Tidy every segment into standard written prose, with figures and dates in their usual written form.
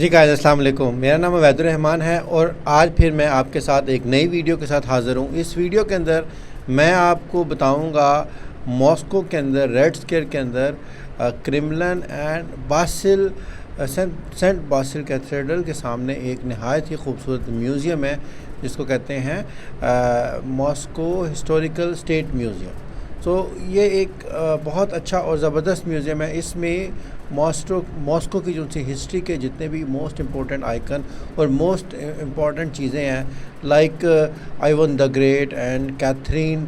जी guys अस्सलाम वालेकुम। मेरा नाम अबैद रहमान है और आज फिर मैं आपके साथ एक नई वीडियो के साथ हाज़िर हूँ। इस वीडियो के अंदर मैं आपको बताऊँगा मॉस्को के अंदर रेड स्क्वायर के अंदर Kremlin and Basil Saint Basil cathedral के सामने एक नहायत ही खूबसूरत म्यूज़ियम है जिसको कहते हैं मॉस्को हिस्टोरिकल स्टेट म्यूज़ियम। तो ये एक बहुत अच्छा और ज़बरदस्त म्यूज़ियम है। इसमें मॉस्को की जो सी हिस्ट्री के जितने भी मोस्ट इम्पोर्टेंट आइकन और मोस्ट इम्पॉर्टेंट चीज़ें हैं like Ivan the Great and Catherine,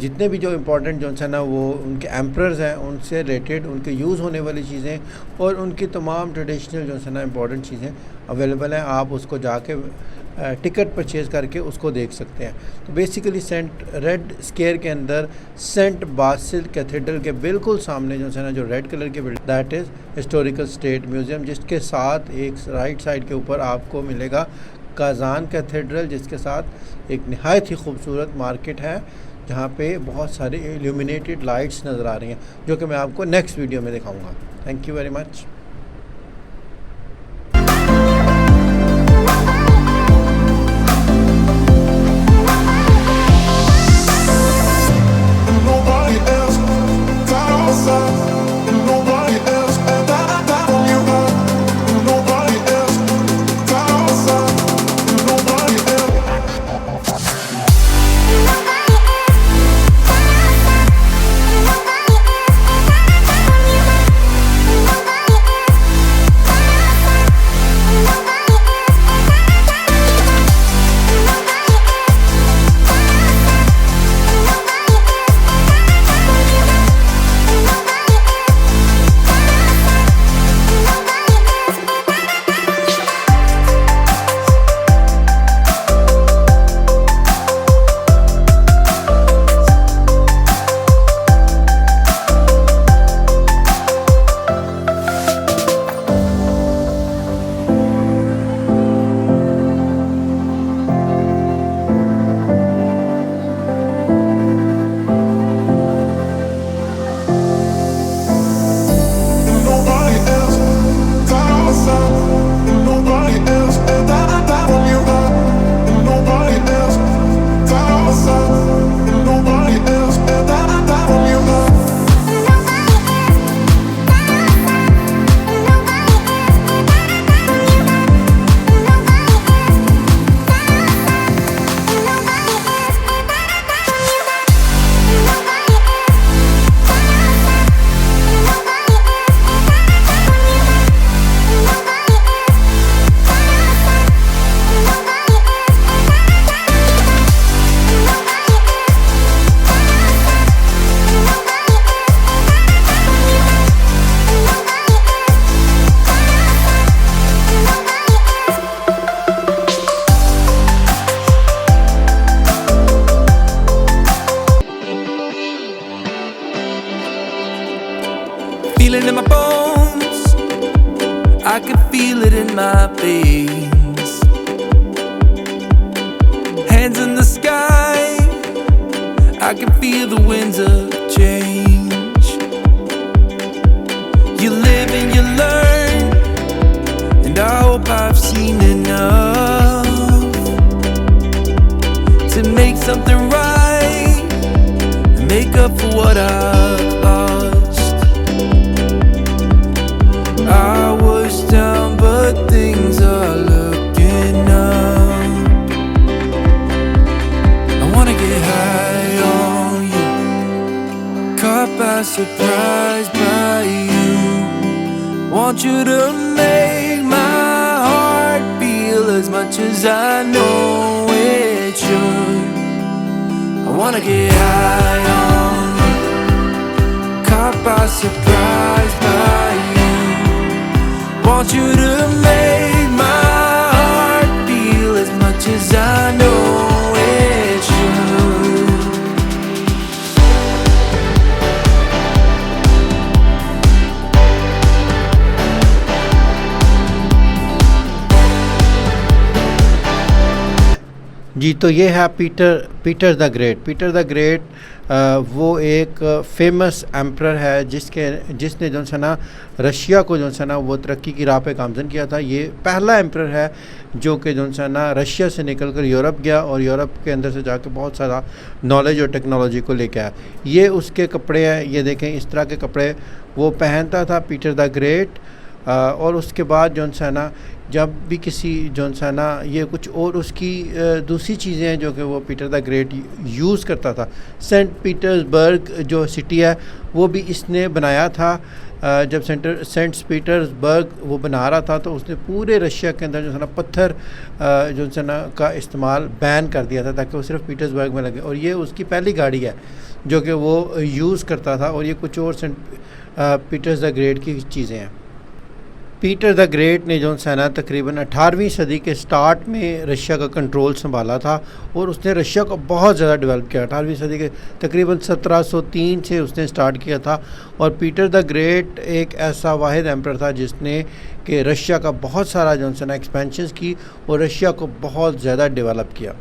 जितने भी जो इम्पोर्टेंट जो है ना वो उनके एम्परर्स हैं उनसे रिलेटेड उनके यूज़ होने वाली चीज़ें और उनकी तमाम ट्रेडिशनल जो है ना इम्पोर्टेंट चीज़ें अवेलेबल हैं। आप उसको जाके टिकट परचेज़ करके उसको देख सकते हैं। तो बेसिकली सेंट रेड स्क्वायर के अंदर सेंट बासिल कैथेड्रल के बिल्कुल सामने जो है ना जो रेड कलर की building that is historical state museum, जिसके साथ एक राइट साइड के ऊपर आपको मिलेगा काज़ान कैथेड्रल, जिसके साथ एक नहायत ही खूबसूरत मार्केट है जहाँ पे बहुत सारे इल्यूमिनेटेड लाइट्स नज़र आ रही हैं जो कि मैं आपको नेक्स्ट वीडियो में दिखाऊँगा। Thank you very much. Feeling in my bones, I can feel it in my veins. Hands in the sky, I can feel the winds of change. You live and you learn, and I hope I've seen enough to make something right and make up for what I've lost. I was down, but things are looking up. I wanna get high on you, caught by surprise by you. Want you to make my heart feel as much as I know it should. I wanna get high on you, caught by surprise by you. Want you to make my heart feel as much as I know it should. जी तो ये है Peter the great. वो एक famous emperor है जिसने जो है ना रशिया को जो है ना वो तरक्की की राह पे गामज़न किया था। ये पहला एम्परर है जो कि जो है ना रशिया से निकल कर यूरोप गया और यूरोप के अंदर से जाकर बहुत सारा नॉलेज और टेक्नोलॉजी को लेकर आया। ये उसके कपड़े हैं, ये देखें इस तरह के कपड़े वो पहनता था पीटर द ग्रेट। और उसके बाद जो है ना जब भी किसी जो है ना ये कुछ और उसकी दूसरी चीज़ें हैं जो कि वो पीटर द ग्रेट यूज़ करता था। सेंट पीटर्सबर्ग जो सिटी है वो भी इसने बनाया था। जब सेंट पीटर्सबर्ग वो बना रहा था तो उसने पूरे रशिया के अंदर जो है ना पत्थर जो है ना का इस्तेमाल बैन कर दिया था ताकि वो सिर्फ पीटर्सबर्ग में लगे। और ये उसकी पहली गाड़ी है जो कि वो यूज़ करता था। और ये कुछ और सेंट पीटर्स द ग्रेट की चीज़ें हैं। पीटर द ग्रेट ने जो है ना तकरीबन 18वीं सदी के स्टार्ट में रशिया का कंट्रोल संभाला था और उसने रशिया को बहुत ज़्यादा डेवलप किया। 18वीं सदी के तकरीबन 1703 से उसने स्टार्ट किया था। और पीटर द ग्रेट एक ऐसा वाहिद एम्परर था जिसने कि रशिया का बहुत सारा जो है ना एक्सपेंशंस की और रशिया को बहुत ज़्यादा डेवलप किया।